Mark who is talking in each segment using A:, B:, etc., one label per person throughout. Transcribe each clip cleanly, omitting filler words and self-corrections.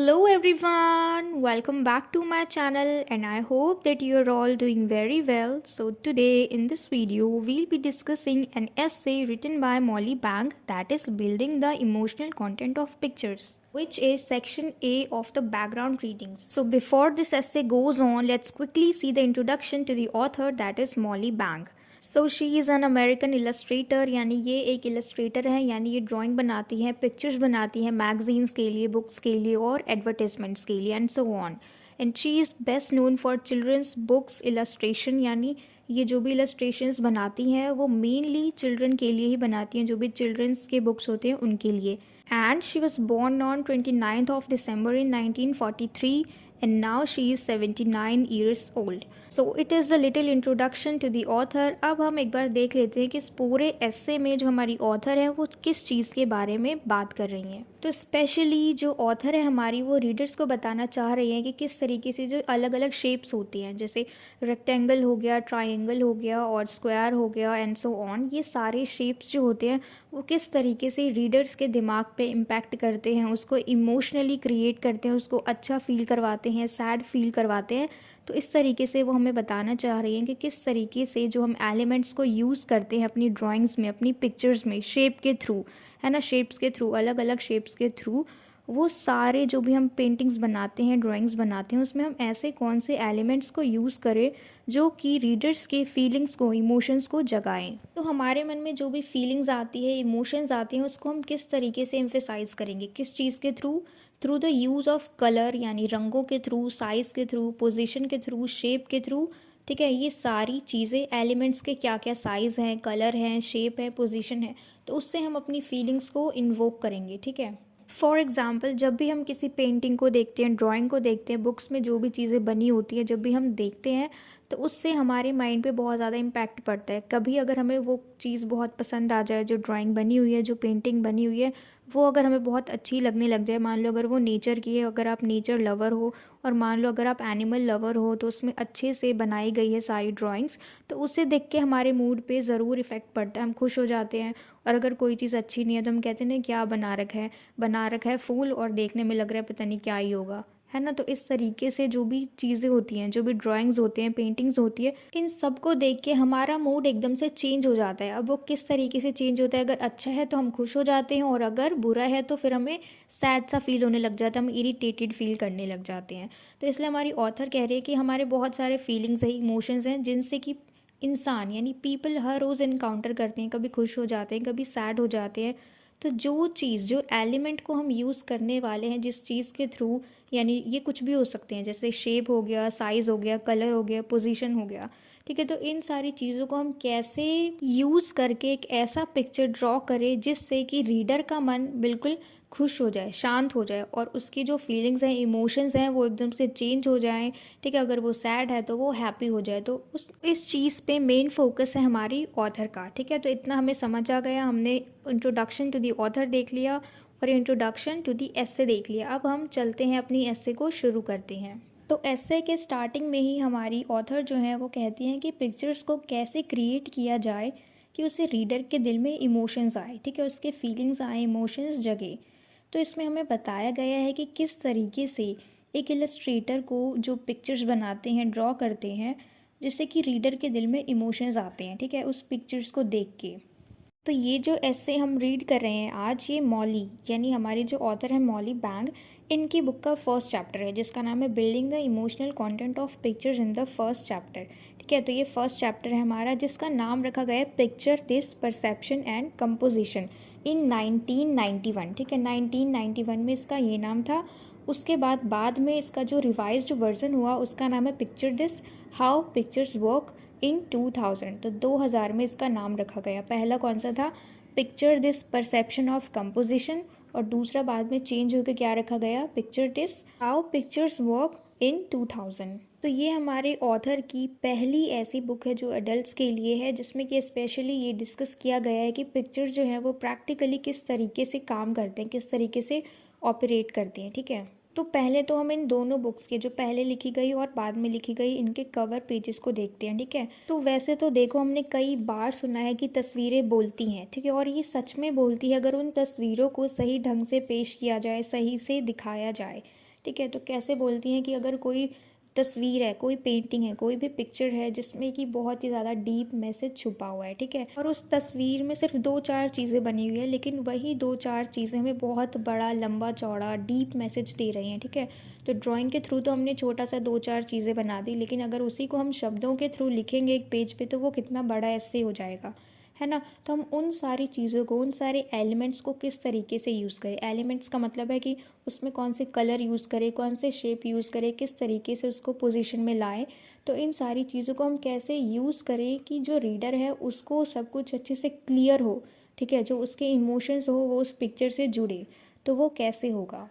A: Hello everyone, welcome back to my channel and I hope that you're all doing very well. So today in this video we'll be discussing an essay written by Molly Bang, that is building the emotional content of pictures, which is section A of the background readings. So before this essay goes on, let's quickly see the introduction to the author, that is Molly Bang. So she is an American Illustrator, यानी ये एक Illustrator है, यानी ये drawing बनाती है, pictures बनाती है मैगजीन्स के लिए, बुक्स के लिए और एडवर्टाइजमेंट्स के लिए and so on. And she is best known for children's books illustration, यानी ये जो भी इलस्ट्रेशंस बनाती हैं वो मेनली चिल्ड्रन के लिए ही बनाती हैं, जो भी चिल्ड्रंस के बुक्स होते हैं उनके लिए. And she was born on 29th of December in 1943 and now she is 79 years old. So it is a little introduction to the author. अब हम एक बार देख लेते हैं कि इस पूरे essay में जो हमारी author है वो किस चीज़ के बारे में बात कर रही हैं. तो स्पेशली जो ऑथर है हमारी वो रीडर्स को बताना चाह रही हैं कि किस तरीके से जो अलग अलग शेप्स होती हैं, जैसे रेक्टेंगल हो गया, ट्रायंगल हो गया और स्क्वायर हो गया एंड सो ऑन, ये सारे शेप्स जो होते हैं वो किस तरीके से रीडर्स के दिमाग पे इम्पैक्ट करते हैं, उसको इमोशनली क्रिएट करते हैं, उसको अच्छा फील करवाते हैं, सैड फील करवाते हैं. तो इस तरीके से वो हमें बताना चाह रही हैं कि किस तरीके से जो हम एलिमेंट्स को यूज़ करते हैं अपनी ड्राइंग्स में, अपनी पिक्चर्स में, शेप के थ्रू, है ना, शेप्स के थ्रू, अलग अलग शेप्स के थ्रू, वो सारे जो भी हम पेंटिंग्स बनाते हैं, ड्राइंग्स बनाते हैं, उसमें हम ऐसे कौन से एलिमेंट्स को यूज़ करें जो कि रीडर्स के फीलिंग्स को, इमोशंस को जगाएं. तो हमारे मन में जो भी फीलिंग्स आती है, इमोशंस आती हैं, उसको हम किस तरीके से एम्फेसाइज करेंगे, किस चीज़ के through? Through the use of colour, यानी रंगों के थ्रू, साइज़ के थ्रू, पोजिशन के थ्रू, शेप के थ्रू. ठीक है, ये सारी चीज़ें, एलिमेंट्स के क्या क्या साइज़ हैं, कलर हैं, शेप है, पोजीशन है, तो उससे हम अपनी फीलिंग्स को इन्वोक करेंगे. ठीक है, फॉर एग्ज़ाम्पल जब भी हम किसी पेंटिंग को देखते हैं, ड्राइंग को देखते हैं, बुक्स में जो भी चीज़ें बनी होती हैं, जब भी हम देखते हैं तो उससे हमारे माइंड पे बहुत ज़्यादा इम्पैक्ट पड़ता है. कभी अगर हमें वो चीज़ बहुत पसंद आ जाए, जो ड्राइंग बनी हुई है, जो पेंटिंग बनी हुई है, वो अगर हमें बहुत अच्छी लगने लग जाए, मान लो अगर वो नेचर की है, अगर आप नेचर लवर हो, और मान लो अगर आप एनिमल लवर हो, तो उसमें अच्छे से बनाई गई है सारी ड्राइंग्स, तो उसे देख के हमारे मूड पे ज़रूर इफ़ेक्ट पड़ता है, हम खुश हो जाते हैं. और अगर कोई चीज़ अच्छी नहीं है तो हम कहते हैं ना, क्या बना रखा है फूल और देखने में लग रहा है पता नहीं क्या ही होगा, है ना. तो इस तरीके से जो भी चीज़ें होती हैं, जो भी ड्राइंग्स होते हैं, पेंटिंग्स होती है, इन सब को देख के हमारा मूड एकदम से चेंज हो जाता है. अब वो किस तरीके से चेंज होता है, अगर अच्छा है तो हम खुश हो जाते हैं और अगर बुरा है तो फिर हमें सैड सा फील होने लग जाता है, हम इरिटेटेड फील करने लग जाते हैं. तो इसलिए हमारी ऑथर कह रही है कि हमारे बहुत सारे फीलिंग्स हैं, इमोशंस हैं, जिनसे कि इंसान यानी पीपल हर रोज़ इनकाउंटर करते हैं, कभी खुश हो जाते हैं, कभी सैड हो जाते हैं. तो जो चीज़, जो एलिमेंट को हम यूज़ करने वाले हैं, जिस चीज़ के थ्रू, यानी ये कुछ भी हो सकते हैं, जैसे शेप हो गया, साइज़ हो गया, कलर हो गया, पोजीशन हो गया. ठीक है, तो इन सारी चीज़ों को हम कैसे यूज़ करके एक ऐसा पिक्चर ड्रॉ करें जिससे कि रीडर का मन बिल्कुल खुश हो जाए, शांत हो जाए और उसकी जो फीलिंग्स हैं, इमोशंस हैं, वो एकदम से चेंज हो जाएं. ठीक है, अगर वो सैड है तो वो हैप्पी हो जाए. तो उस इस चीज़ पे मेन फोकस है हमारी ऑथर का. ठीक है, तो इतना हमें समझ आ गया, हमने इंट्रोडक्शन टू दी ऑथर देख लिया और इंट्रोडक्शन टू दी एस्से देख लिया. अब हम चलते हैं अपनी एस्से को शुरू करते हैं. तो एस्से के स्टार्टिंग में ही हमारी ऑथर जो है वो कहती हैं कि पिक्चर्स को कैसे क्रिएट किया जाए कि उसे रीडर के दिल में इमोशंस आए. ठीक है, उसके फीलिंग्स आए, इमोशंस जगे. तो इसमें हमें बताया गया है कि किस तरीके से एक इलस्ट्रेटर को जो पिक्चर्स बनाते हैं, ड्रॉ करते हैं, जिससे कि रीडर के दिल में इमोशंस आते हैं. ठीक है, उस पिक्चर्स को देख के. तो ये जो ऐसे हम रीड कर रहे हैं आज, ये मॉली यानी हमारी जो ऑथर है मॉली बैंग, इनकी बुक का फर्स्ट चैप्टर है जिसका नाम है building the emotional content of pictures in the first chapter. ठीक है, तो ये फर्स्ट चैप्टर है हमारा जिसका नाम रखा गया है picture this perception and composition in 1991. ठीक है, 1991 में इसका ये नाम था. उसके बाद में इसका जो रिवाइज्ड वर्जन हुआ उसका नाम है picture this how pictures work in 2000. तो 2000 में इसका नाम रखा गया. पहला कौन सा था? Picture this perception of composition, और दूसरा बाद में चेंज होकर क्या रखा गया? Picture this how pictures work in 2000. तो ये हमारे ऑथर की पहली ऐसी बुक है जो एडल्ट्स के लिए है, जिसमें कि स्पेशली ये डिस्कस किया गया है कि पिक्चर्स जो हैं वो प्रैक्टिकली किस तरीके से काम करते हैं, किस तरीके से ऑपरेट करती हैं. ठीक है, तो पहले तो हम इन दोनों बुक्स के, जो पहले लिखी गई और बाद में लिखी गई, इनके कवर पेजेस को देखते हैं. ठीक है, तो वैसे तो देखो हमने कई बार सुना है कि तस्वीरें बोलती हैं. ठीक है, और ये सच में बोलती है अगर उन तस्वीरों को सही ढंग से पेश किया जाए, सही से दिखाया जाए. ठीक है। तो कैसे बोलती हैं कि अगर कोई तस्वीर है, कोई पेंटिंग है, कोई भी पिक्चर है जिसमें कि बहुत ही ज़्यादा डीप मैसेज छुपा हुआ है, ठीक है, और उस तस्वीर में सिर्फ दो चार चीज़ें बनी हुई है, लेकिन वही दो चार चीज़ें हमें बहुत बड़ा लंबा चौड़ा डीप मैसेज दे रही हैं, ठीक है। तो ड्राइंग के थ्रू तो हमने छोटा सा दो चार चीज़ें बना दी, लेकिन अगर उसी को हम शब्दों के थ्रू लिखेंगे एक पेज पे तो वो कितना बड़ा ऐसे हो जाएगा, है ना। तो हम उन सारी चीज़ों को, उन सारे एलिमेंट्स को किस तरीके से यूज़ करें। एलिमेंट्स का मतलब है कि उसमें कौन से कलर यूज़ करें, कौन से शेप यूज़ करें, किस तरीके से उसको पोजीशन में लाएं। तो इन सारी चीज़ों को हम कैसे यूज़ करें कि जो रीडर है उसको सब कुछ अच्छे से क्लियर हो, ठीक है, जो उसके इमोशंस हो वो उस पिक्चर से जुड़े, तो वो कैसे होगा।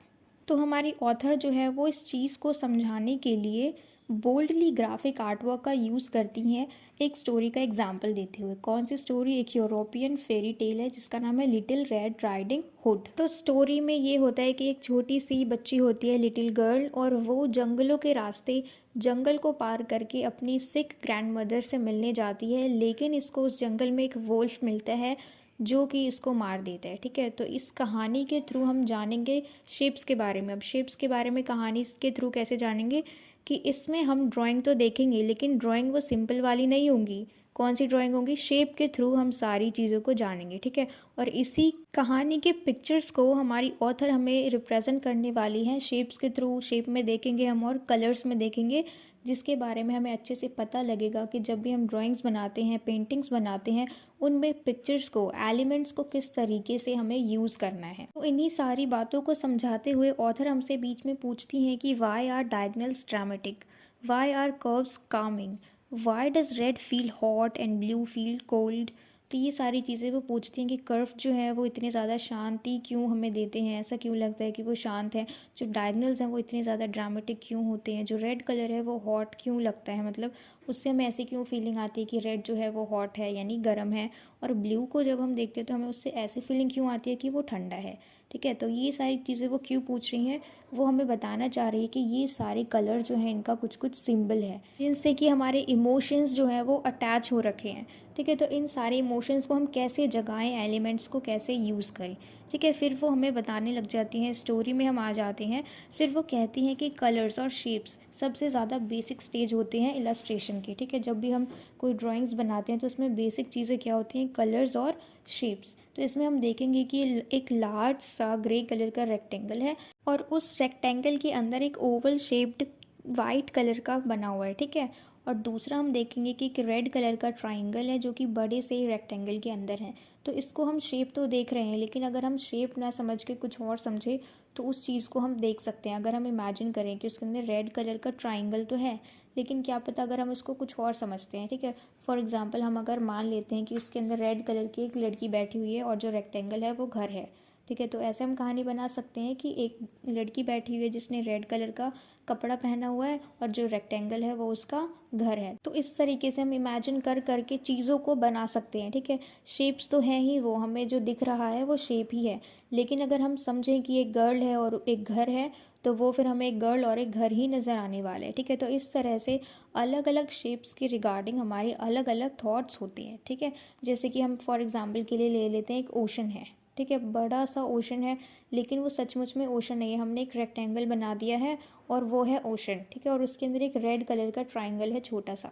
A: तो हमारी ऑथर जो है वो इस चीज़ को समझाने के लिए बोल्डली ग्राफिक आर्टवर्क का यूज़ करती हैं, एक स्टोरी का एग्जाम्पल देते हुए। कौन सी स्टोरी? एक यूरोपियन फेरी टेल है जिसका नाम है लिटिल रेड राइडिंग हुड। तो स्टोरी में ये होता है कि एक छोटी सी बच्ची होती है, लिटिल गर्ल, और वो जंगलों के रास्ते, जंगल को पार करके अपनी सिक ग्रैंड मदर से मिलने जाती है, लेकिन इसको उस जंगल में एक वोल्फ मिलता है जो कि इसको मार देता है, ठीक है। तो इस कहानी के थ्रू हम जानेंगे शेप्स के बारे में। अब शेप्स के बारे में कहानी के थ्रू कैसे जानेंगे कि इसमें हम ड्राइंग तो देखेंगे, लेकिन ड्राइंग वो सिंपल वाली नहीं होंगी। कौन सी ड्राइंग होंगी? शेप के थ्रू हम सारी चीज़ों को जानेंगे, ठीक है। और इसी कहानी के पिक्चर्स को हमारी ऑथर हमें रिप्रेजेंट करने वाली हैं शेप्स के थ्रू। शेप में देखेंगे हम और कलर्स में देखेंगे, जिसके बारे में हमें अच्छे से पता लगेगा कि जब भी हम ड्राइंग्स बनाते हैं, पेंटिंग्स बनाते हैं, उनमें पिक्चर्स को, एलिमेंट्स को किस तरीके से हमें यूज़ करना है। तो इन्हीं सारी बातों को समझाते हुए ऑथर हमसे बीच में पूछती हैं कि why are diagonals dramatic, why are curves coming, why does red feel hot and blue feel cold. तो ये सारी चीज़ें वो पूछती हैं कि कर्व जो है वो इतने ज़्यादा शांति क्यों हमें देते हैं, ऐसा क्यों लगता है कि वो शांत है। जो डायगनल्स हैं वो इतने ज़्यादा ड्रामेटिक क्यों होते हैं। जो रेड कलर है वो हॉट क्यों लगता है, मतलब उससे हमें ऐसी क्यों फीलिंग आती है कि रेड जो है वो हॉट है यानी गर्म है, और ब्लू को जब हम देखते हैं तो हमें उससे ऐसी फीलिंग क्यों आती है कि वो ठंडा है, ठीक है। तो ये सारी चीज़ें वो क्यों पूछ रही हैं, वो हमें बताना चाह रही है कि ये सारे कलर जो हैं इनका कुछ कुछ सिंबल है जिनसे कि हमारे इमोशंस जो हैं वो अटैच हो रखे हैं, ठीक है। तो इन सारे इमोशंस को हम कैसे जगाएं, एलिमेंट्स को कैसे यूज़ करें, ठीक है। फिर वो हमें बताने लग जाती हैं, स्टोरी में हम आ जाते हैं। फिर वो कहती हैं कि कलर्स और शेप्स सबसे ज़्यादा बेसिक स्टेज होते हैं इलस्ट्रेशन के, ठीक है। जब भी हम कोई ड्राइंग्स बनाते हैं तो उसमें बेसिक चीज़ें क्या होती हैं? कलर्स और शेप्स। तो इसमें हम देखेंगे कि एक लार्ज सा ग्रे कलर का रेक्टेंगल है और उस रेक्टेंगल के अंदर एक ओवल शेप्ड वाइट कलर का बना हुआ है, ठीक है। और दूसरा हम देखेंगे कि एक रेड कलर का ट्राइंगल है जो कि बड़े से रेक्टेंगल के अंदर है। तो इसको हम शेप तो देख रहे हैं, लेकिन अगर हम शेप ना समझ के कुछ और समझे तो उस चीज़ को हम देख सकते हैं। अगर हम इमेजिन करें कि उसके अंदर रेड कलर का ट्राइंगल तो है, लेकिन क्या पता अगर हम उसको कुछ और समझते हैं, ठीक है। फॉर एग्जांपल हम अगर मान लेते हैं कि उसके अंदर रेड कलर की एक लड़की बैठी हुई है और जो रेक्टेंगल है वो घर है, ठीक है। तो ऐसे हम कहानी बना सकते हैं कि एक लड़की बैठी हुई है जिसने रेड कलर का कपड़ा पहना हुआ है और जो रेक्टेंगल है वो उसका घर है। तो इस तरीके से हम इमेजिन कर करके चीज़ों को बना सकते हैं, ठीक है। शेप्स तो हैं ही, वो हमें जो दिख रहा है वो शेप ही है, लेकिन अगर हम समझें कि एक गर्ल है और एक घर है तो वो फिर हमें एक गर्ल और एक घर ही नज़र आने वाले हैं, ठीक है। तो इस तरह से अलग अलग शेप्स के रिगार्डिंग हमारे अलग अलग थॉट्स होते हैं, ठीक है। जैसे कि हम फॉर एग्जांपल के लिए ले लेते हैं एक ओशन है, ठीक है, बड़ा सा ओशन है, लेकिन वो सचमुच में ओशन नहीं है, हमने एक रेक्टेंगल बना दिया है और वो है ओशन, ठीक है। और उसके अंदर एक रेड कलर का ट्राइंगल है छोटा सा।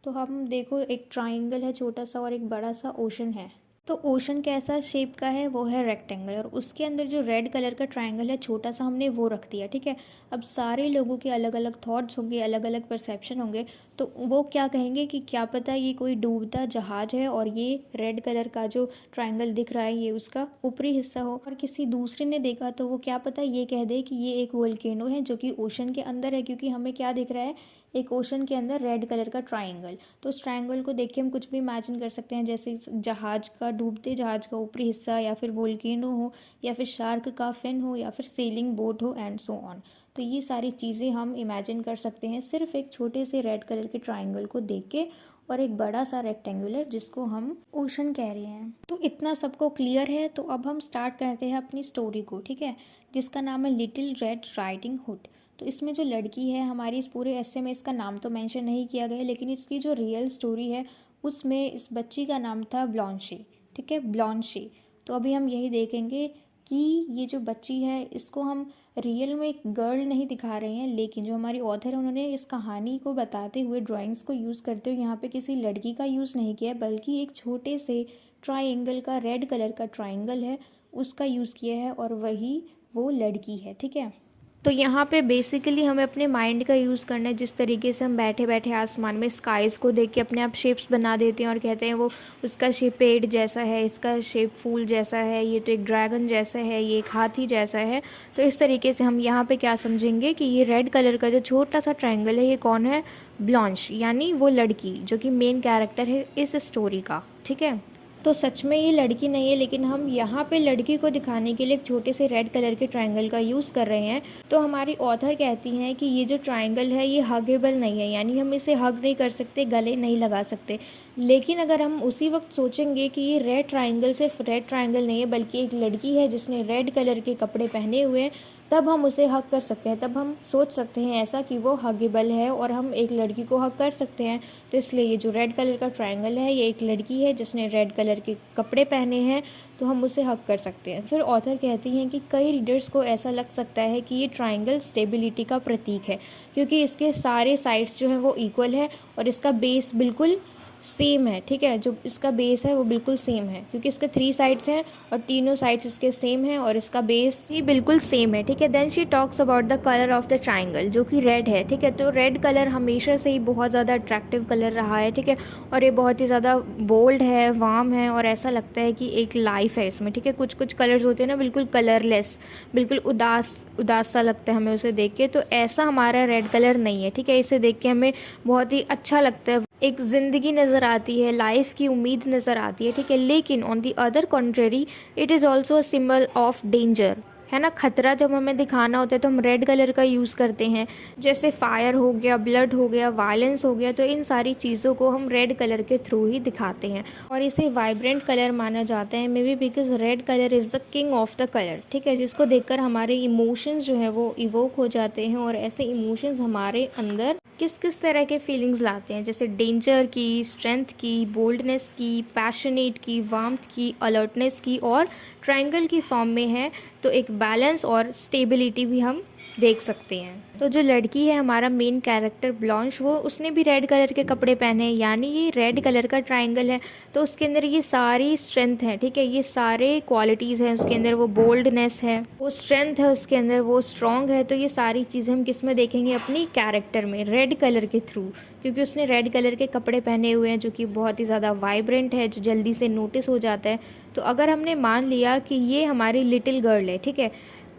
A: तो हम देखो एक ट्राइंगल है छोटा सा और एक बड़ा सा ओशन है। तो ओशन कैसा शेप का है? वो है रेक्टेंगल, और उसके अंदर जो रेड कलर का ट्राइंगल है छोटा सा, हमने वो रख दिया, ठीक है। अब सारे लोगों के अलग अलग थॉट्स होंगे, अलग अलग परसेप्शन होंगे, तो वो क्या कहेंगे कि क्या पता ये कोई डूबता जहाज है और ये रेड कलर का जो ट्राइंगल दिख रहा है ये उसका ऊपरी हिस्सा हो। और किसी दूसरे ने देखा तो वो क्या पता ये कह दे कि ये एक वोल्केनो है जो कि ओशन के अंदर है, क्योंकि हमें क्या दिख रहा है? एक ओशन के अंदर रेड कलर का ट्राइंगल। तो उस ट्राइंगल को देख के हम कुछ भी इमेजिन कर सकते हैं, जैसे जहाज का, डूबते जहाज का ऊपरी हिस्सा, या फिर वोल्केनो हो, या फिर शार्क का फिन हो, या फिर सेलिंग बोट हो, एंड सो ऑन। तो ये सारी चीज़ें हम इमेजिन कर सकते हैं सिर्फ एक छोटे से रेड कलर के ट्राइंगल को देख के, और एक बड़ा सा रेक्टेंगुलर जिसको हम ओशन कह रहे हैं। तो इतना सबको क्लियर है। तो अब हम स्टार्ट करते हैं अपनी स्टोरी को, ठीक है, जिसका नाम है लिटिल रेड राइडिंग हुड। तो इसमें जो लड़की है हमारी, इस पूरे ऐसे में इसका नाम तो मेंशन नहीं किया गया, लेकिन इसकी जो रियल स्टोरी है उसमें इस बच्ची का नाम था ब्लॉन्शे, ठीक है, ब्लॉन्शे। तो अभी हम यही देखेंगे कि ये जो बच्ची है इसको हम रियल में एक गर्ल नहीं दिखा रहे हैं, लेकिन जो हमारी ऑथर है उन्होंने इस कहानी को बताते हुए, ड्राइंग्स को यूज़ करते हुए यहाँ पे किसी लड़की का यूज़ नहीं किया है, बल्कि एक छोटे से ट्राइंगल का, रेड कलर का ट्राइंगल है उसका यूज़ किया है, और वही वो लड़की है। ठीक है, तो यहाँ पे बेसिकली हमें अपने माइंड का यूज़ करना है। जिस तरीके से हम बैठे बैठे आसमान में स्काइज़ को देख के अपने आप शेप्स बना देते हैं और कहते हैं वो उसका शेप पेड़ जैसा है, इसका शेप फूल जैसा है, ये तो एक ड्रैगन जैसा है, ये एक हाथी जैसा है। तो इस तरीके से हम यहाँ पे क्या समझेंगे कि ये रेड कलर का जो छोटा सा ट्रायंगल है ये कौन है? ब्लांच, यानी वो लड़की जो कि मेन कैरेक्टर है इस स्टोरी का। ठीक है, तो सच में ये लड़की नहीं है, लेकिन हम यहाँ पे लड़की को दिखाने के लिए एक छोटे से रेड कलर के ट्रायंगल का यूज़ कर रहे हैं। तो हमारी ऑथर कहती हैं कि ये जो ट्रायंगल है ये हगेबल नहीं है, यानी हम इसे हग नहीं कर सकते, गले नहीं लगा सकते। लेकिन अगर हम उसी वक्त सोचेंगे कि ये रेड ट्रायंगल सिर्फ रेड ट्रायंगल नहीं है, बल्कि एक लड़की है जिसने रेड कलर के कपड़े पहने हुए हैं, तब हम उसे हग कर सकते हैं, तब हम सोच सकते हैं ऐसा कि वो हगेबल है और हम एक लड़की को हग कर सकते हैं। तो इसलिए ये जो रेड कलर का ट्रायंगल है ये एक लड़की है जिसने रेड कलर के कपड़े पहने हैं, तो हम उसे हग कर सकते हैं। फिर ऑथर कहती हैं कि कई रीडर्स को ऐसा लग सकता है कि ये ट्रायंगल स्टेबिलिटी का प्रतीक है, क्योंकि इसके सारे साइड्स जो हैं वो इक्वल है और इसका बेस बिल्कुल सेम है। ठीक है, जो इसका बेस है वो बिल्कुल सेम है, क्योंकि इसके 3 साइड्स हैं और तीनों साइड्स इसके सेम हैं और इसका बेस ही बिल्कुल सेम है। ठीक है, then she talks about the colour of the triangle, जो कि रेड है। ठीक है, तो रेड कलर हमेशा से ही बहुत ज़्यादा अट्रैक्टिव कलर रहा है। ठीक है, और ये बहुत ही ज़्यादा बोल्ड है, वार्म है, और ऐसा लगता है कि एक लाइफ है इसमें। ठीक है, कुछ कुछ कलर्स होते हैं ना बिल्कुल कलरलेस, बिल्कुल उदास उदास सा लगता है हमें उसे देख के, तो ऐसा हमारा रेड कलर नहीं है। ठीक है, इसे देख के हमें बहुत ही अच्छा लगता है, एक ज़िंदगी नज़र आती है, लाइफ की उम्मीद नज़र आती है। ठीक है, लेकिन on the other contrary it is also a symbol of danger, है ना। खतरा जब हमें दिखाना होता है तो हम रेड कलर का यूज़ करते हैं, जैसे फायर हो गया, ब्लड हो गया, वायलेंस हो गया, तो इन सारी चीज़ों को हम रेड कलर के थ्रू ही दिखाते हैं और इसे वाइब्रेंट कलर माना जाता है, may be because red colour is the king of the colour. ठीक है, जिसको देखकर हमारे इमोशंस जो है वो इवोक हो जाते हैं, और ऐसे इमोशंस हमारे अंदर किस किस तरह के फीलिंग्स लाते हैं, जैसे डेंजर की, स्ट्रेंथ की, बोल्डनेस की, पैशनेट की, वार्मथ की, अलर्टनेस की, और ट्रायंगल की फॉर्म में है तो एक बैलेंस और स्टेबिलिटी भी हम देख सकते हैं। तो जो लड़की है हमारा मेन कैरेक्टर ब्लांच, वो उसने भी रेड कलर के कपड़े पहने हैं, यानी ये रेड कलर का ट्रायंगल है, तो उसके अंदर ये सारी स्ट्रेंथ है। ठीक है, ये सारे क्वालिटीज़ हैं उसके अंदर, वो बोल्डनेस है, वो स्ट्रेंथ है उसके अंदर, वो स्ट्रॉन्ग है। तो ये सारी चीज़ें हम किस में देखेंगे? अपनी कैरेक्टर में, रेड कलर के थ्रू, क्योंकि उसने रेड कलर के कपड़े पहने हुए हैं जो कि बहुत ही ज़्यादा वाइब्रेंट है, जो जल्दी से नोटिस हो जाता है। तो अगर हमने मान लिया कि ये हमारी लिटिल गर्ल है, ठीक है,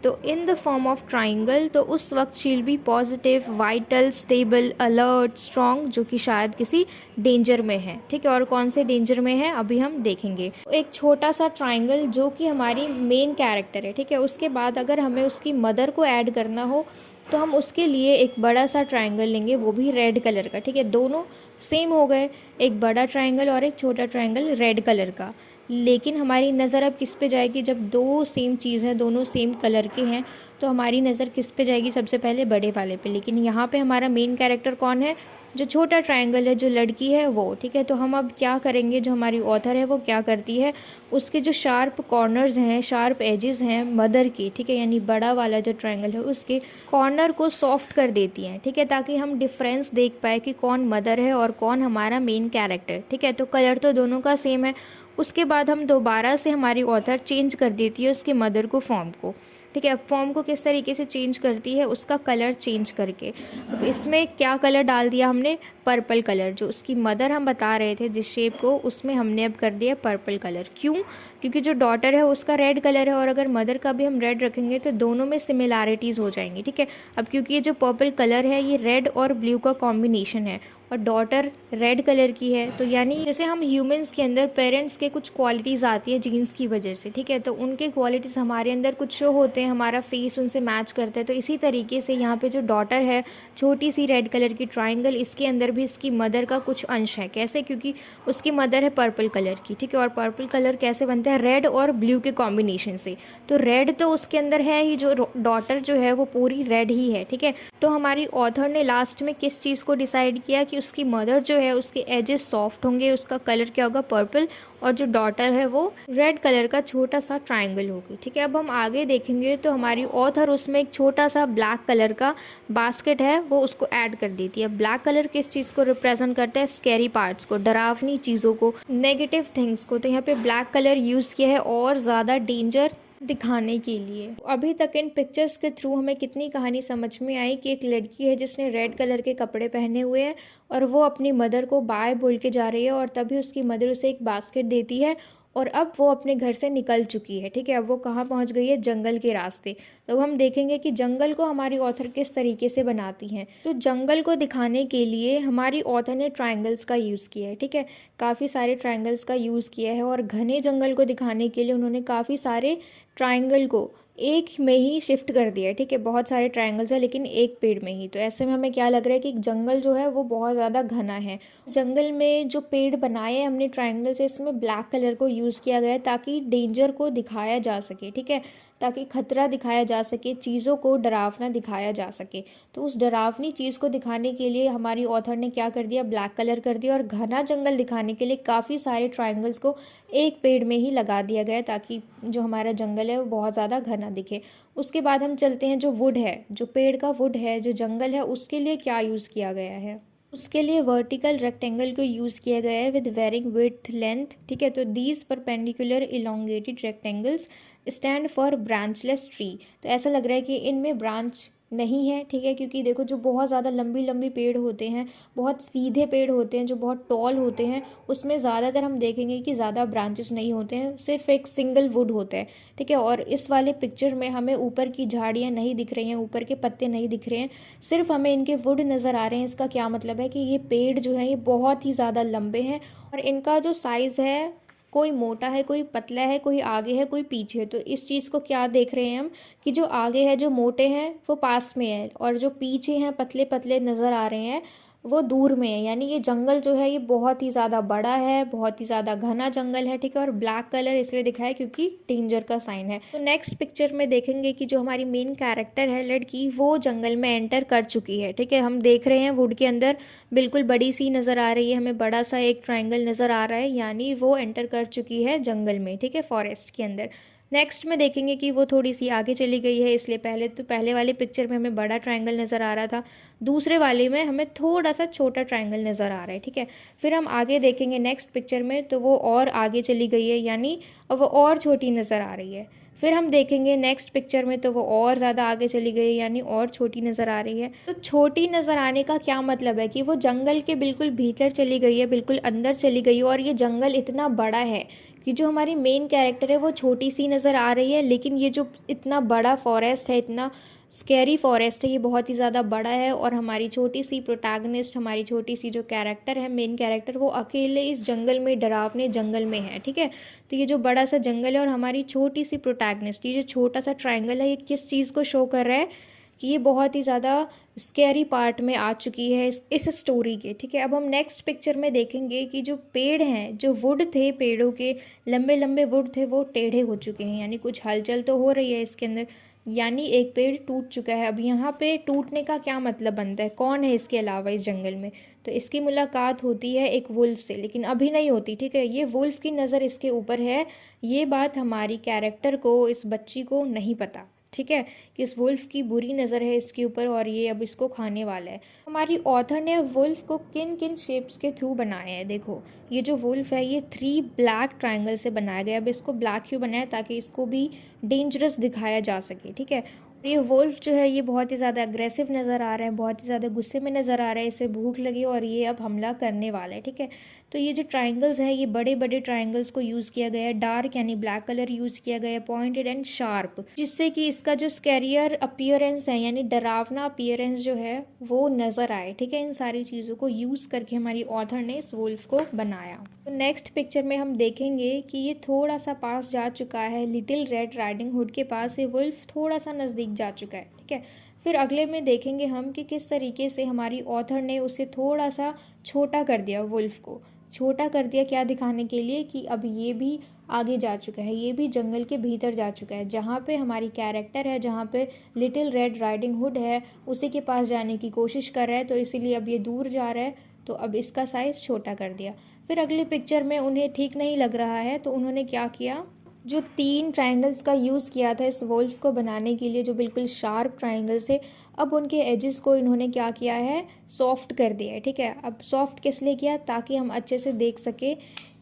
A: तो in the form of triangle, तो उस वक्त she'll be positive, vital, stable, alert, strong, जो कि शायद किसी डेंजर में है। ठीक है, और कौन से डेंजर में है अभी हम देखेंगे। एक छोटा सा ट्राइंगल जो कि हमारी मेन कैरेक्टर है, ठीक है, उसके बाद अगर हमें उसकी मदर को ऐड करना हो तो हम उसके लिए एक बड़ा सा ट्राइंगल लेंगे, वो भी रेड कलर का। ठीक है, दोनों सेम हो गए, एक बड़ा ट्राइंगल और एक छोटा ट्राइंगल रेड कलर का। लेकिन हमारी नज़र अब किस पे जाएगी? जब दो सेम चीज़ है, दोनों सेम कलर के हैं, तो हमारी नज़र किस पे जाएगी? सबसे पहले बड़े वाले पे। लेकिन यहाँ पे हमारा मेन कैरेक्टर कौन है? जो छोटा ट्रायंगल है, जो लड़की है वो। ठीक है, तो हम अब क्या करेंगे? जो हमारी ऑथर है वो क्या करती है, उसके जो शार्प कॉर्नर्स हैं, शार्प एजेस हैं मदर की, ठीक है, यानी बड़ा वाला जो ट्रायंगल है उसके कॉर्नर को सॉफ्ट कर देती हैं। ठीक है, ताकि हम डिफरेंस देख पाए कि कौन मदर है और कौन हमारा मेन कैरेक्टर। ठीक है, तो कलर तो दोनों का सेम है। उसके बाद हम दोबारा से हमारी ऑथर चेंज कर देती है उसके मदर को, फॉर्म को। ठीक है, अब फॉर्म को किस तरीके से चेंज करती है? उसका कलर चेंज करके। अब इसमें क्या कलर डाल दिया हमने? Purple colour. जो उसकी मदर हम बता रहे थे जिस शेप को, उसमें हमने अब कर दिया पर्पल कलर। क्यों? क्योंकि जो डॉटर है उसका रेड कलर है, और अगर मदर का भी हम रेड रखेंगे तो दोनों में सिमिलैरिटीज़ हो जाएंगी। ठीक है, अब क्योंकि ये जो पर्पल कलर है ये रेड और ब्लू का कॉम्बिनेशन है और डॉटर रेड कलर की है, तो यानी जैसे हम ह्यूमंस के अंदर पेरेंट्स के कुछ क्वालिटीज़ आती है जीन्स की वजह से, ठीक है, तो उनके क्वालिटीज़ हमारे अंदर कुछ शो होते हैं, हमारा फेस उनसे मैच करता है। तो इसी तरीके से यहाँ पे जो डॉटर है, छोटी सी रेड कलर की ट्राइंगल, इसके अंदर भी इसकी मदर का कुछ अंश है। कैसे? क्योंकि उसकी मदर है पर्पल कलर की। ठीक है, और पर्पल कलर कैसे बनता है? रेड और ब्लू के कॉम्बिनेशन से। तो रेड तो उसके अंदर है ही, जो डॉटर जो है वो पूरी रेड ही है। ठीक है, तो हमारी ऑथर ने लास्ट में किस चीज़ को डिसाइड किया कि कि उसकी मदर जो है उसके एजेस सॉफ्ट होंगे, उसका कलर क्या होगा पर्पल, और जो डॉटर है वो रेड कलर का छोटा सा ट्राइंगल होगी। ठीक है, अब हम आगे देखेंगे तो हमारी ऑथर उसमें एक छोटा सा ब्लैक कलर का बास्केट है वो उसको ऐड कर देती है। ब्लैक कलर किस चीज़ को रिप्रेजेंट करता है? स्कैरी पार्ट्स को, डरावनी चीज़ों को, नेगेटिव थिंग्स को। तो यहाँ पे ब्लैक कलर यूज़ किया है और ज़्यादा डेंजर दिखाने के लिए। अभी तक इन पिक्चर्स के थ्रू हमें कितनी कहानी समझ में आई कि एक लड़की है जिसने रेड कलर के कपड़े पहने हुए हैं और वो अपनी मदर को बाय बोल के जा रही है, और तभी उसकी मदर उसे एक बास्केट देती है और अब वो अपने घर से निकल चुकी है। ठीक है, अब वो कहाँ पहुँच गई है? जंगल के रास्ते। तो हम देखेंगे कि जंगल को हमारी ऑथर किस तरीके से बनाती हैं। तो जंगल को दिखाने के लिए हमारी ऑथर ने ट्रायंगल्स का यूज़ किया है। ठीक है, काफ़ी सारे ट्रायंगल्स का यूज़ किया है, और घने जंगल को दिखाने के लिए उन्होंने काफ़ी सारे ट्रायंगल को एक में ही शिफ्ट कर दिया है। ठीक है, बहुत सारे ट्रायंगल्स है लेकिन एक पेड़ में ही। तो ऐसे में हमें क्या लग रहा है कि जंगल जो है वो बहुत ज़्यादा घना है। जंगल में जो पेड़ बनाए हैं हमने ट्रायंगल से, इसमें ब्लैक कलर को यूज़ किया गया है ताकि डेंजर को दिखाया जा सके। ठीक है, ताकि खतरा दिखाया जा सके, चीज़ों को डरावना दिखाया जा सके। तो उस डरावनी चीज़ को दिखाने के लिए हमारी ऑथर ने क्या कर दिया? ब्लैक कलर कर दिया, और घना जंगल दिखाने के लिए काफ़ी सारे ट्रायंगल्स को एक पेड़ में ही लगा दिया गया ताकि जो हमारा जंगल है वो बहुत ज़्यादा घना दिखे। उसके बाद हम चलते हैं, जो वुड है, जो पेड़ का वुड है, जो जंगल है, उसके लिए क्या यूज़ किया गया है? उसके लिए वर्टिकल रेक्टेंगल को यूज़ किया गया है विद वेरिंग विड्थ लेंथ। ठीक है, तो these perpendicular elongated rectangles stand for branchless tree. तो ऐसा लग रहा है कि इनमें ब्रांच नहीं है। ठीक है, क्योंकि देखो जो बहुत ज़्यादा लंबी लंबी पेड़ होते हैं, बहुत सीधे पेड़ होते हैं, जो बहुत टॉल होते हैं, उसमें ज़्यादातर हम देखेंगे कि ज़्यादा ब्रांचेस नहीं होते हैं, सिर्फ एक सिंगल वुड होता है। ठीक है, और इस वाले पिक्चर में हमें ऊपर की झाड़ियाँ नहीं दिख रही हैं, ऊपर के पत्ते नहीं दिख रहे हैं, सिर्फ हमें इनके वुड नज़र आ रहे हैं। इसका क्या मतलब है कि ये पेड़ जो है ये बहुत ही ज़्यादा लंबे हैं, और इनका जो साइज़ है, कोई मोटा है, कोई पतला है, कोई आगे है, कोई पीछे। तो इस चीज़ को क्या देख रहे हैं हम कि जो आगे है, जो मोटे हैं वो पास में है, और जो पीछे हैं पतले पतले नज़र आ रहे हैं वो दूर में है। यानी ये जंगल जो है ये बहुत ही ज़्यादा बड़ा है, बहुत ही ज़्यादा घना जंगल है। ठीक है, और ब्लैक कलर इसलिए दिखा है क्योंकि डेंजर का साइन है। तो नेक्स्ट पिक्चर में देखेंगे कि जो हमारी मेन कैरेक्टर है लड़की, वो जंगल में एंटर कर चुकी है। ठीक है, हम देख रहे हैं वुड के अंदर बिल्कुल बड़ी सी नज़र आ रही है, हमें बड़ा सा एक ट्रायंगल नज़र आ रहा है, यानी वो एंटर कर चुकी है जंगल में। ठीक है, फॉरेस्ट के अंदर। नेक्स्ट में देखेंगे कि वो थोड़ी सी आगे चली गई है, इसलिए पहले वाले पिक्चर में हमें बड़ा ट्रायंगल नज़र आ रहा था, दूसरे वाले में हमें थोड़ा सा छोटा ट्रायंगल नज़र आ रहा है। ठीक है, फिर हम आगे देखेंगे नेक्स्ट पिक्चर में तो वो और आगे चली गई है, यानी अब वो और छोटी नज़र आ रही है। फिर हम देखेंगे नेक्स्ट पिक्चर में तो वो और ज़्यादा आगे चली गई, यानी और छोटी नज़र आ रही है। तो छोटी नज़र आने का क्या मतलब है कि वो जंगल के बिल्कुल भीतर चली गई है, बिल्कुल अंदर चली गई है, और ये जंगल इतना बड़ा है कि जो हमारी मेन कैरेक्टर है वो छोटी सी नज़र आ रही है, लेकिन ये जो इतना बड़ा फॉरेस्ट है, इतना स्कैरी फॉरेस्ट है, ये बहुत ही ज़्यादा बड़ा है, और हमारी छोटी सी प्रोटैगनिस्ट, हमारी छोटी सी जो कैरेक्टर है, मेन कैरेक्टर, वो अकेले इस जंगल में, डरावने जंगल में है। ठीक है, तो ये जो बड़ा सा जंगल है और हमारी छोटी सी प्रोटैगनिस्ट, ये जो छोटा सा ट्रायंगल है, ये किस चीज़ को शो कर रहा है कि ये बहुत ही ज़्यादा स्कैरी पार्ट में आ चुकी है इस स्टोरी के। ठीक है, अब हम नेक्स्ट पिक्चर में देखेंगे कि जो पेड़ हैं, जो वुड थे, पेड़ों के लंबे लंबे वुड थे, वो टेढ़े हो चुके हैं, यानी कुछ हलचल तो हो रही है इसके अंदर, यानी एक पेड़ टूट चुका है। अब यहाँ पे टूटने का क्या मतलब बनता है? कौन है इसके अलावा इस जंगल में? तो इसकी मुलाकात होती है एक वुल्फ से, लेकिन अभी नहीं होती। ठीक है, ये वुल्फ की नज़र इसके ऊपर है, ये बात हमारी कैरेक्टर को, इस बच्ची को नहीं पता। ठीक है, कि इस वुल्फ की बुरी नज़र है इसके ऊपर और ये अब इसको खाने वाला है। हमारी ऑथर ने वुल्फ को किन किन शेप्स के थ्रू बनाया है? देखो, ये जो वुल्फ है ये 3 ब्लैक ट्रायंगल से बनाया गया। अब इसको ब्लैक क्यों बनाया? ताकि इसको भी डेंजरस दिखाया जा सके। ठीक है, ये वुल्फ जो है ये बहुत ही ज़्यादा अग्रेसिव नज़र आ रहा है, बहुत ही ज़्यादा गुस्से में नज़र आ रहा है, इसे भूख लगी और ये अब हमला करने वाला है। ठीक है, तो ये जो ट्रायंगल्स हैं, ये बड़े बड़े ट्रायंगल्स को यूज़ किया गया है, डार्क यानी ब्लैक कलर यूज़ किया गया है, पॉइंटेड एंड शार्प, जिससे कि इसका जो स्कैरियर अपीयरेंस है, यानी डरावना अपीयरेंस जो है वो नज़र आए। ठीक है, इन सारी चीज़ों को यूज़ करके हमारी ऑथर ने इस वुल्फ को बनाया। तो नेक्स्ट पिक्चर में हम देखेंगे कि ये थोड़ा सा पास जा चुका है, लिटिल रेड राइडिंग हुड के पास ये वुल्फ थोड़ा सा नज़दीक जा चुका है। ठीक है, फिर अगले में देखेंगे हम कि किस तरीके से हमारी ऑथर ने उसे थोड़ा सा छोटा कर दिया, वुल्फ को छोटा कर दिया, क्या दिखाने के लिए कि अब ये भी आगे जा चुका है, ये भी जंगल के भीतर जा चुका है, जहाँ पे हमारी कैरेक्टर है, जहाँ पे लिटिल रेड राइडिंग हुड है, उसी के पास जाने की कोशिश कर रहा है, तो इसीलिए अब ये दूर जा रहा है। तो अब इसका साइज़ छोटा कर दिया। फिर अगली पिक्चर में उन्हें ठीक नहीं लग रहा है तो उन्होंने क्या किया, जो 3 ट्रायंगल्स का यूज़ किया था इस वोल्फ को बनाने के लिए, जो बिल्कुल शार्प ट्रायंगल्स थे, अब उनके एजेस को इन्होंने क्या किया है, सॉफ्ट कर दिया है। ठीक है, अब सॉफ्ट किस लिए किया, ताकि हम अच्छे से देख सके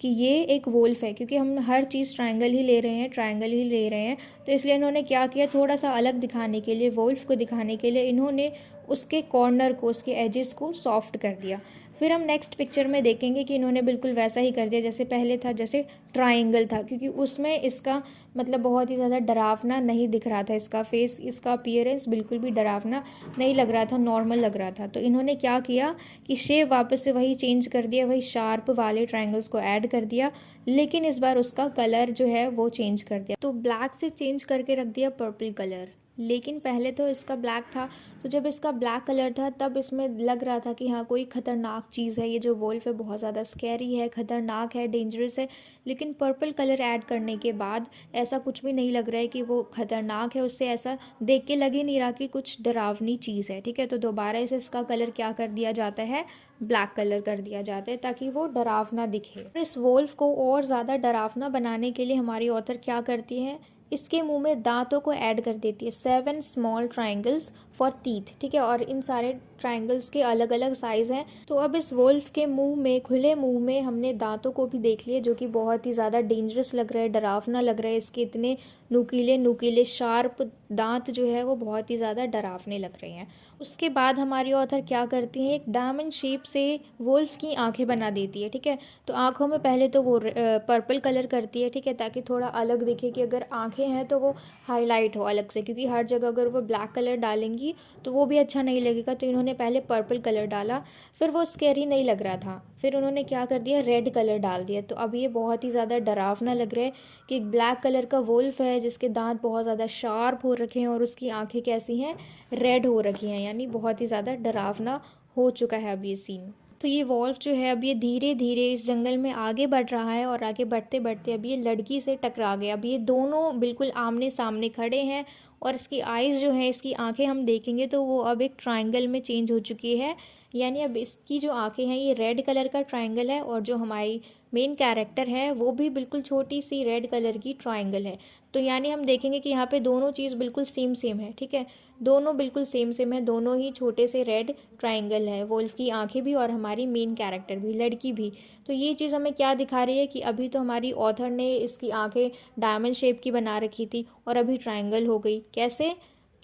A: कि ये एक वोल्फ है, क्योंकि हम हर चीज़ ट्रायंगल ही ले रहे हैं, ट्रायंगल ही ले रहे हैं। तो इसलिए इन्होंने क्या किया, थोड़ा सा अलग दिखाने के लिए, वोल्फ को दिखाने के लिए इन्होंने उसके कॉर्नर को, उसके एजेस को सॉफ्ट कर दिया। फिर हम नेक्स्ट पिक्चर में देखेंगे कि इन्होंने बिल्कुल वैसा ही कर दिया जैसे पहले था, जैसे ट्रायंगल था, क्योंकि उसमें इसका मतलब बहुत ही ज़्यादा डरावना नहीं दिख रहा था, इसका फेस, इसका अपीयरेंस बिल्कुल भी डरावना नहीं लग रहा था, नॉर्मल लग रहा था। तो इन्होंने क्या किया कि शेप वापस से वही चेंज कर दिया, वही शार्प वाले ट्रायंगल्स को ऐड कर दिया, लेकिन इस बार उसका कलर जो है वो चेंज कर दिया। तो ब्लैक से चेंज करके रख दिया पर्पल कलर, लेकिन पहले तो इसका ब्लैक था। तो जब इसका ब्लैक कलर था तब इसमें लग रहा था कि हाँ कोई ख़तरनाक चीज़ है, ये जो वोल्फ है बहुत ज़्यादा स्कैरी है, ख़तरनाक है, डेंजरस है। लेकिन पर्पल कलर ऐड करने के बाद ऐसा कुछ भी नहीं लग रहा है कि वो ख़तरनाक है, उससे ऐसा देख के लग ही नहीं रहा कि कुछ डरावनी चीज़ है। ठीक है, तो दोबारा इसे इसका कलर क्या कर दिया जाता है, ब्लैक कलर कर दिया जाता है, ताकि वो डरावना दिखे। इस वोल्फ को और ज़्यादा डरावना बनाने के लिए हमारी ऑथर क्या करती है, इसके मुंह में दांतों को ऐड कर देती है, 7 स्मॉल ट्रायंगल्स फॉर टीथ। ठीक है, और इन सारे ट्रायंगल्स के अलग अलग साइज़ हैं। तो अब इस वोल्फ के मुंह में, खुले मुंह में हमने दांतों को भी देख लिया, जो कि बहुत ही ज़्यादा डेंजरस लग रहा है, डरावना लग रहा है। इसके इतने नुकीले नुकीले शार्प दांत जो है वो बहुत ही ज़्यादा डरावने लग रहे हैं। उसके बाद हमारी ऑथर क्या करती है, एक डायमंड शेप से वोल्फ की आंखें बना देती है। ठीक है, तो आंखों में पहले तो वो पर्पल कलर करती है। ठीक है, ताकि थोड़ा अलग दिखे कि अगर आंखें हैं तो वो हाईलाइट हो अलग से, क्योंकि हर जगह अगर वो ब्लैक कलर डालेंगी तो वो भी अच्छा नहीं लगेगा। तो इन्होंने पहले पर्पल कलर डाला, फिर वो स्कैरी नहीं लग रहा था, फिर उन्होंने क्या कर दिया, रेड कलर डाल दिया। तो अब ये बहुत ही ज़्यादा डरावना लग रहा है कि एक ब्लैक कलर का वोल्फ है जिसके दांत बहुत ज़्यादा शार्प हो रखे हैं और उसकी आंखें कैसी हैं, रेड हो रखी हैं, यानी बहुत ही ज़्यादा डरावना हो चुका है अब ये सीन। तो ये वोल्फ जो है अब ये धीरे धीरे इस जंगल में आगे बढ़ रहा है, और आगे बढ़ते बढ़ते अब ये लड़की से टकरा गया। अब ये दोनों बिल्कुल आमने सामने खड़े हैं, और इसकी आइज़ जो है, इसकी आंखें हम देखेंगे तो वो अब एक ट्रायंगल में चेंज हो चुकी है। यानी अब इसकी जो आंखें हैं ये रेड कलर का ट्रायंगल है, और जो हमारी मेन कैरेक्टर है वो भी बिल्कुल छोटी सी रेड कलर की ट्रायंगल है। तो यानी हम देखेंगे कि यहाँ पे दोनों चीज़ बिल्कुल सेम सेम है। ठीक है, दोनों बिल्कुल सेम सेम है, दोनों ही छोटे से रेड ट्रायंगल है, वोल्फ की आंखें भी और हमारी मेन कैरेक्टर भी, लड़की भी। तो ये चीज़ हमें क्या दिखा रही है कि अभी तो हमारी ऑथर ने इसकी आंखें डायमंड शेप की बना रखी थी और अभी ट्रायंगल हो गई। कैसे,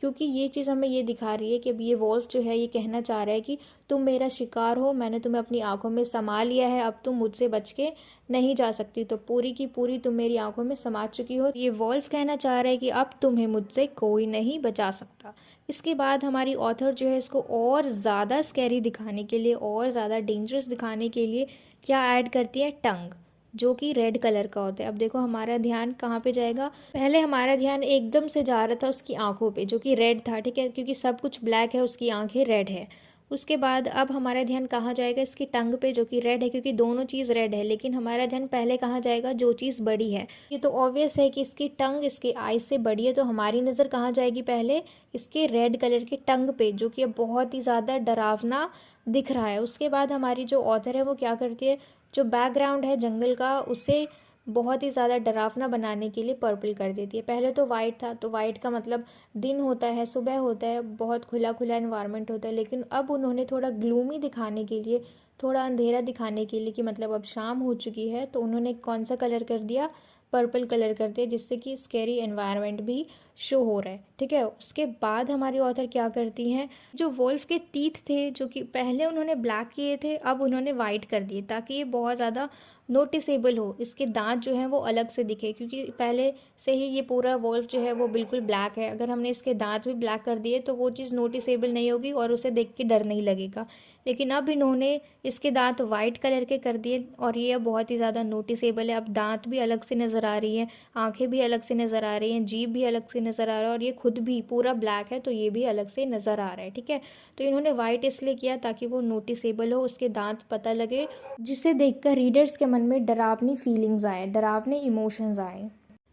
A: क्योंकि ये चीज़ हमें ये दिखा रही है कि अब ये वोल्फ जो है ये कहना चाह रहा है कि तुम मेरा शिकार हो, मैंने तुम्हें अपनी आंखों में समा लिया है, अब तुम मुझसे बच के नहीं जा सकती। तो पूरी की पूरी तुम मेरी आंखों में समा चुकी हो। ये वोल्फ कहना चाह रहा है कि अब तुम्हें मुझसे कोई नहीं बचा सकता। इसके बाद हमारी ऑथर जो है इसको और ज़्यादा स्कैरी दिखाने के लिए, और ज़्यादा डेंजरस दिखाने के लिए क्या ऐड करती है, टंग, जो कि रेड कलर का होता है। अब देखो हमारा ध्यान कहाँ पे जाएगा, पहले हमारा ध्यान एकदम से जा रहा था उसकी आंखों पे जो कि रेड था। ठीक है, क्योंकि सब कुछ ब्लैक है, उसकी आंखें रेड है। उसके बाद अब हमारा ध्यान कहाँ जाएगा, इसकी टंग पे जो कि रेड है, क्योंकि दोनों चीज़ रेड है। लेकिन हमारा ध्यान पहले कहाँ जाएगा, जो चीज़ बड़ी है। ये तो ऑब्वियस है कि इसकी टंग इसके आईज से बड़ी है, तो हमारी नज़र कहाँ जाएगी, पहले इसके रेड कलर के टंग पे, जो कि अब बहुत ही ज़्यादा डरावना दिख रहा है। उसके बाद हमारी जो ऑथर है वो क्या करती है, जो बैकग्राउंड है जंगल का उसे बहुत ही ज़्यादा डरावना बनाने के लिए पर्पल कर देती है। पहले तो वाइट था, तो वाइट का मतलब दिन होता है, सुबह होता है, बहुत खुला खुला एनवायरनमेंट होता है। लेकिन अब उन्होंने थोड़ा ग्लूमी दिखाने के लिए, थोड़ा अंधेरा दिखाने के लिए कि मतलब अब शाम हो चुकी है, तो उन्होंने कौन सा कलर कर दिया, पर्पल कलर कर दिया, जिससे कि स्कैरी एनवायरनमेंट भी शो हो रहा है। ठीक है, उसके बाद हमारी ऑथर क्या करती हैं, जो वोल्फ के टीथ थे जो कि पहले उन्होंने ब्लैक किए थे, अब उन्होंने वाइट कर दिए, ताकि ये बहुत ज़्यादा नोटिसेबल हो, इसके दांत जो हैं वो अलग से दिखे, क्योंकि पहले से ही ये पूरा वोल्फ जो है वो बिल्कुल ब्लैक है। अगर हमने इसके दांत भी ब्लैक कर दिए तो वो चीज़ नोटिसेबल नहीं होगी और उसे देख के डर नहीं लगेगा। लेकिन अब इन्होंने इसके दांत वाइट कलर के कर दिए, और ये अब बहुत ही ज़्यादा नोटिसेबल है। अब दांत भी अलग से नज़र आ रही हैं, आंखें भी अलग से नज़र आ रही हैं, जीभ भी अलग से नज़र आ रहा है, और ये खुद भी पूरा ब्लैक है तो ये भी अलग से नज़र आ रहा है। ठीक है, तो इन्होंने वाइट इसलिए किया ताकि वो नोटिसेबल हो, उसके दांत पता लगे, जिसे देखकर रीडर्स के मन में डरावनी फीलिंग्स आए, डरावने इमोशंस आए।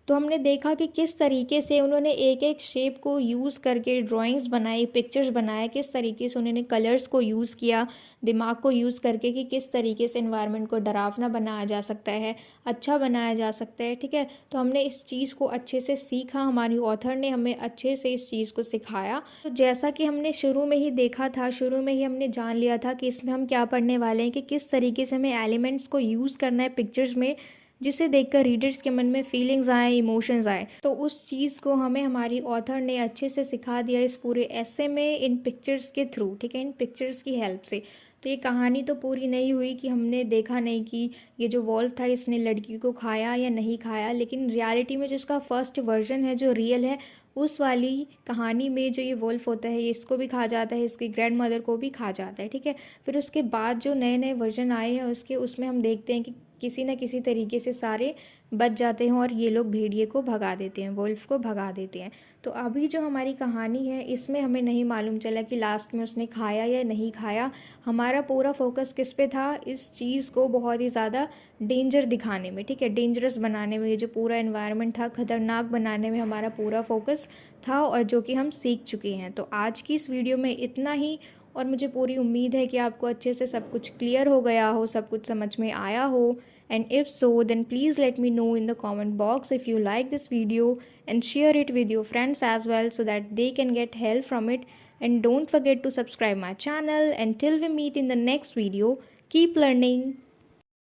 A: तो हमने देखा कि किस तरीके से उन्होंने एक एक शेप को यूज़ करके ड्राइंग्स बनाई, पिक्चर्स बनाए, किस तरीके से उन्होंने कलर्स को यूज़ किया, दिमाग को यूज़ करके कि किस तरीके से एनवायरनमेंट को डरावना बनाया जा सकता है, अच्छा बनाया जा सकता है। ठीक है, तो हमने इस चीज़ को अच्छे से सीखा, हमारी ऑथर ने हमें अच्छे से इस चीज़ को सिखाया। तो जैसा कि हमने शुरू में ही देखा था, शुरू में ही हमने जान लिया था कि इसमें हम क्या पढ़ने वाले हैं, कि किस तरीके से हमें एलिमेंट्स को यूज़ करना है पिक्चर्स में, जिसे देखकर रीडर्स के मन में फीलिंग्स आए, इमोशंस आए। तो उस चीज़ को हमें हमारी ऑथर ने अच्छे से सिखा दिया इस पूरे ऐसे में, इन पिक्चर्स के थ्रू। ठीक है, इन पिक्चर्स की हेल्प से। तो ये कहानी तो पूरी नहीं हुई कि हमने देखा नहीं कि ये जो वॉल्व था इसने लड़की को खाया या नहीं खाया, लेकिन रियलिटी में जो इसका फर्स्ट वर्जन है, जो रियल है, उस वाली कहानी में जो ये वोल्फ होता है, ये इसको भी खा जाता है, इसकी ग्रैंड मदर को भी खा जाता है। ठीक है, फिर उसके बाद जो नए नए वर्जन आए हैं उसके, उसमें हम देखते हैं कि किसी न किसी तरीके से सारे बच जाते हैं और ये लोग भेड़िए को भगा देते हैं, वोल्फ को भगा देते हैं। तो अभी जो हमारी कहानी है इसमें हमें नहीं मालूम चला कि लास्ट में उसने खाया या नहीं खाया। हमारा पूरा फोकस किस पे था, इस चीज़ को बहुत ही ज़्यादा डेंजर दिखाने में, ठीक है, डेंजरस बनाने में, ये जो पूरा एनवायरनमेंट था ख़तरनाक बनाने में हमारा पूरा फोकस था, और जो कि हम सीख चुके हैं। तो आज की इस वीडियो में इतना ही, और मुझे पूरी उम्मीद है कि आपको अच्छे से सब कुछ क्लियर हो गया हो, सब कुछ समझ में आया हो। And if so, then please let me know in the comment box if you like this video, and share it with your friends as well so that they can get help from it. And don't forget to subscribe my channel. Until we meet in the next video, keep learning.